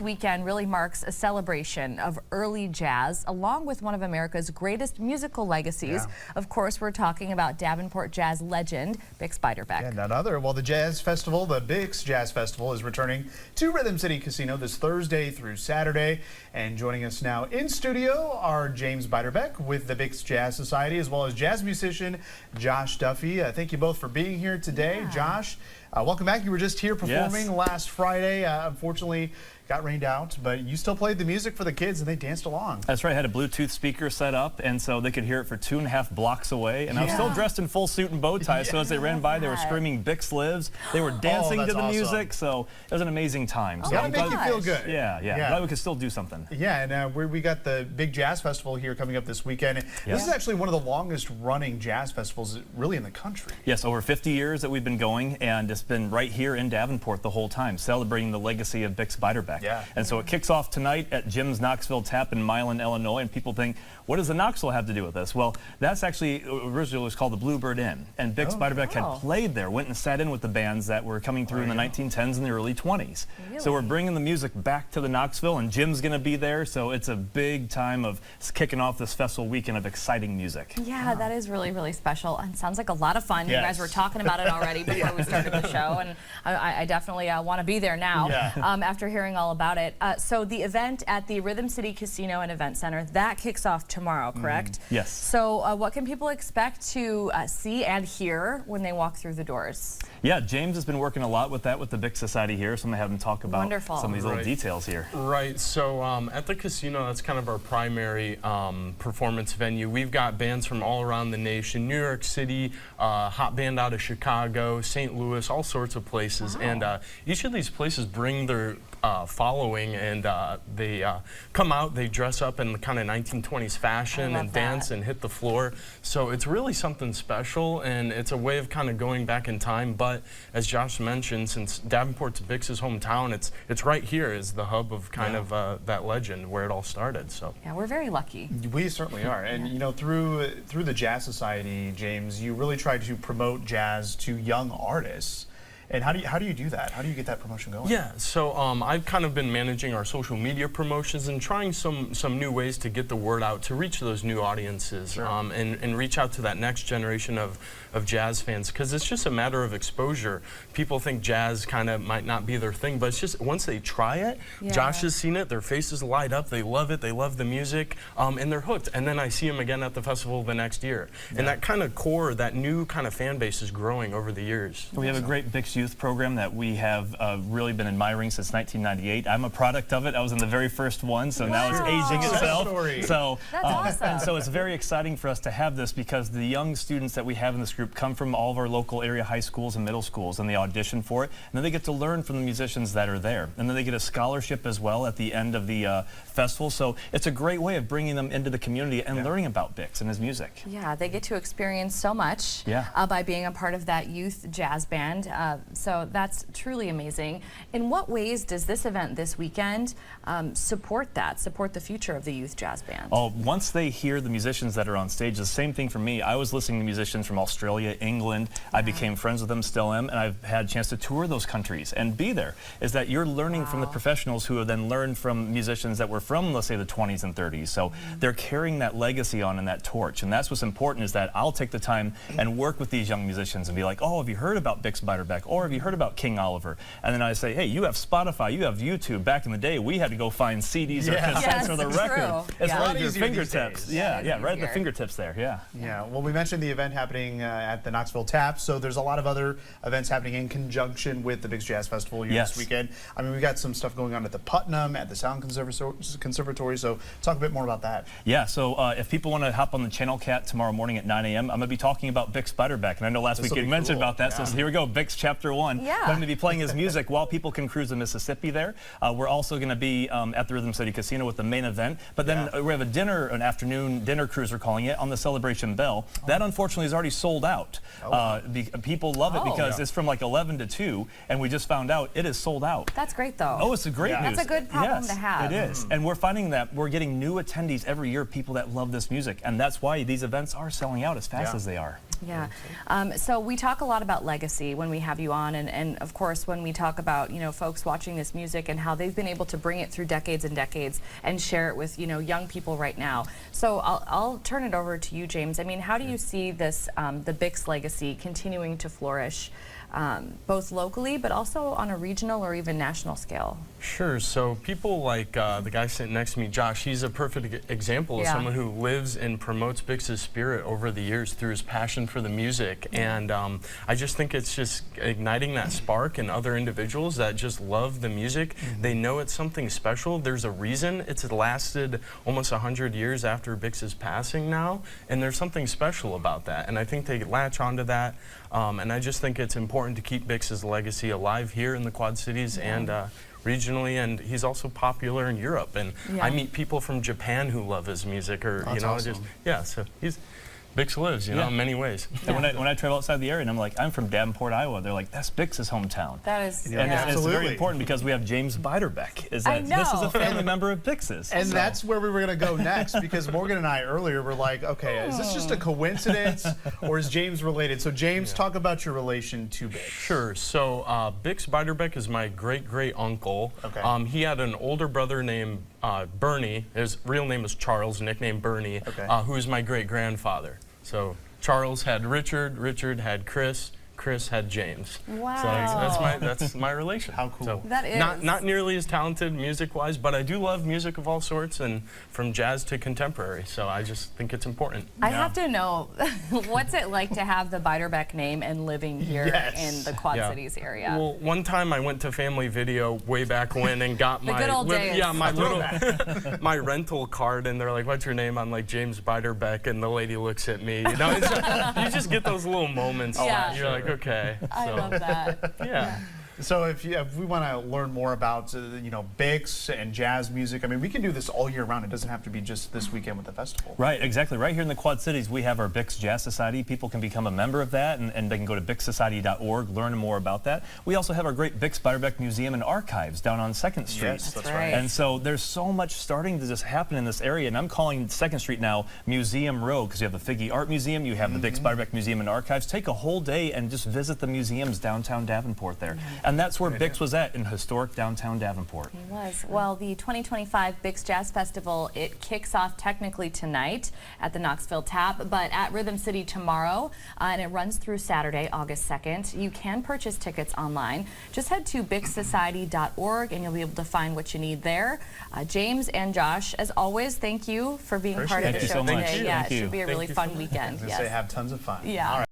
Weekend really marks a celebration of early jazz, along with one of America's greatest musical legacies. Of course, we're talking about Davenport jazz legend, Bix Beiderbecke. Yeah, none other. Well, the Jazz Festival, the Bix Jazz Festival, is returning to Rhythm City Casino this Thursday through Saturday. And joining us now in studio are James Beiderbecke with the Bix Jazz Society, as well as jazz musician Josh Duffy. Thank you both for being here today. Josh, welcome back. You were just here performing last Friday. Unfortunately, got rained out, but you still played the music for the kids and they danced along. That's right. I had a Bluetooth speaker set up, and so they could hear it for 2.5 blocks away. And I was still dressed in full suit and bow tie, so as they ran by, they were screaming "Bix lives." They were dancing to the music, so it was an amazing time. So gotta make you feel good. Yeah. Glad we could still do something. Yeah, and we got the big jazz festival here coming up this weekend. This is actually one of the longest running jazz festivals really in the country. Yes, over 50 years that we've been going, and it's been right here in Davenport the whole time, celebrating the legacy of Bix Beiderbecke. And so it kicks off tonight at Jim's Knoxville Tap in Milan, Illinois, and people think, what does the Knoxville have to do with this? Well, that's actually originally was called the Bluebird Inn, and Bix Beiderbecke had played there, went and sat in with the bands that were coming through in the 1910s and the early 20s. So we're bringing the music back to the Knoxville, and Jim's going to be there, so it's a big time of kicking off this festival weekend of exciting music. Yeah, that is really, really special, and sounds like a lot of fun. You guys were talking about it already before we started the show, and I definitely want to be there now after hearing all about it. So the event at the Rhythm City Casino and Event Center, that kicks off tomorrow, correct? Yes. So what can people expect to see and hear when they walk through the doors? Yeah, James has been working a lot with that with the Bix Society here, so I'm going to have him talk about some of these little details here. Right, so at the casino, that's kind of our primary performance venue. We've got bands from all around the nation, New York City, hot band out of Chicago, St. Louis, all sorts of places. And each of these places bring their following, and they come out, they dress up in the kind of 1920s fashion and dance and hit the floor. So it's really something special, and it's a way of kind of going back in time. But as Josh mentioned, since Davenport's Bix's hometown, it's right here is the hub of kind of that legend where it all started. So yeah, we're very lucky. We certainly are. And you know, through the Jazz Society, James, you really try to promote jazz to young artists. And how do you do that? How do you get that promotion going? Yeah, so I've kind of been managing our social media promotions and trying some new ways to get the word out to reach those new audiences and reach out to that next generation of jazz fans, because it's just a matter of exposure. People think jazz kind of might not be their thing, but it's just once they try it, Josh has seen it, their faces light up, they love it, they love the music, and they're hooked. And then I see them again at the festival the next year. And that kind of core, that new kind of fan base is growing over the years. We have a great Bix Youth program that we have really been admiring since 1998. I'm a product of it. I was in the very first one, so now it's aging itself. So that's awesome. And so it's very exciting for us to have this, because the young students that we have in this group come from all of our local area high schools and middle schools, and they audition for it, and then they get to learn from the musicians that are there, and then they get a scholarship as well at the end of the festival. So it's a great way of bringing them into the community and learning about Bix and his music. Yeah, they get to experience so much by being a part of that youth jazz band. So that's truly amazing. In what ways does this event this weekend support the future of the youth jazz band? Oh, once they hear the musicians that are on stage, the same thing for me. I was listening to musicians from Australia, England. I became friends with them, still am, and I've had a chance to tour those countries and be there. Is that you're learning from the professionals who have then learned from musicians that were from, let's say, the 20s and 30s. So they're carrying that legacy on and that torch, and that's what's important, is that I'll take the time and work with these young musicians and be like, oh, have you heard about Bix Beiderbecke, or have you heard about King Oliver? And then I say, hey, you have Spotify, you have YouTube. Back in the day, we had to go find CDs or cassettes or the record. It's right at your fingertips. Right at the fingertips there. Yeah. Well, we mentioned the event happening at the Knoxville Tap, so there's a lot of other events happening in conjunction with the Bix Jazz Festival here this weekend. I mean, we got some stuff going on at the Putnam, at the Sound Conservatory, so talk a bit more about that. Yeah, so if people want to hop on the Channel Cat tomorrow morning at 9 a.m., I'm going to be talking about Bix Beiderbecke, and I know last week you mentioned about that, so here we go, Bix Chapter 1. I'm going to be playing his music while people can cruise the Mississippi there. We're also going to be at the Rhythm City Casino with the main event, but then we have a dinner, an afternoon dinner cruise, we're calling it, on the Celebration Bell. That unfortunately is already sold out. People love it because it's from like 11 to 2, and we just found out it is sold out. That's great, though. Oh, it's a great news. That's a good problem to have. It is, and we're finding that we're getting new attendees every year, people that love this music, and that's why these events are selling out as fast as they are. Yeah. So we talk a lot about legacy when we have you on, and of course when we talk about, you know, folks watching this music and how they've been able to bring it through decades and decades and share it with, you know, young people right now. So I'll turn it over to you, James. I mean, how do you see this, the Bix legacy continuing to flourish, both locally but also on a regional or even national scale? Sure. So people like the guy sitting next to me, Josh, he's a perfect example of someone who lives and promotes Bix's spirit over the years through his passion for the music. And I just think it's just igniting that spark in other individuals that just love the music. They know it's something special. There's a reason it's lasted almost 100 years after Bix's passing now, and there's something special about that. And I think they latch onto that. And I just think it's important to keep Bix's legacy alive here in the Quad Cities and regionally, and he's also popular in Europe. And I meet people from Japan who love his music, or That's you know, awesome. so Bix lives, you know, in many ways. And when I travel outside the area and I'm like, I'm from Davenport, Iowa, they're like, that's Bix's hometown. That is, And it's very important because we have James Biderbeck. Is that this is a family member of Bix's. And that's where we were going to go next, because Morgan and I earlier were like, okay, is this just a coincidence or is James related? So James, talk about your relation to Bix. Sure. So Bix Biderbeck is my great uncle. Okay. He had an older brother named Bernie. His real name was Charles, nicknamed Bernie, who is my great grandfather. So Charles had Richard, Richard had Chris had James. Wow. So that's my relation. How cool. So That is. Not nearly as talented music-wise, but I do love music of all sorts, and from jazz to contemporary. So I just think it's important. I have to know, what's it like to have the Biderbeck name and living here in the Quad Cities area? Well, one time I went to Family Video way back when and got The good old days. my little my rental card, and they're like, "What's your name?" I'm like, "James Biderbeck," and the lady looks at me. You know, you just get those little moments. Yeah. You're like, okay. I love that. Yeah. So if we want to learn more about you know, Bix and jazz music, I mean, we can do this all year round. It doesn't have to be just this weekend with the festival. Right, exactly. Right here in the Quad Cities, we have our Bix Jazz Society. People can become a member of that, and they can go to bixsociety.org, learn more about that. We also have our great Bix Biderbeck Museum and Archives down on 2nd Street. Yes, that's right. And so there's so much starting to just happen in this area, and I'm calling 2nd Street now Museum Row, because you have the Figge Art Museum, you have the Bix Biderbeck Museum and Archives. Take a whole day and just visit the museums downtown Davenport there. And that's where Bix was at, in historic downtown Davenport. It was. Well, the 2025 Bix Jazz Festival, it kicks off technically tonight at the Knoxville Tap, but at Rhythm City tomorrow, and it runs through Saturday, August 2nd. You can purchase tickets online. Just head to bixsociety.org and you'll be able to find what you need there. James and Josh, as always, thank you for being part of the show today. Thank you so much. Yeah, Thank it you. should be a really fun weekend. I was going to say, have tons of fun. Yeah. All right.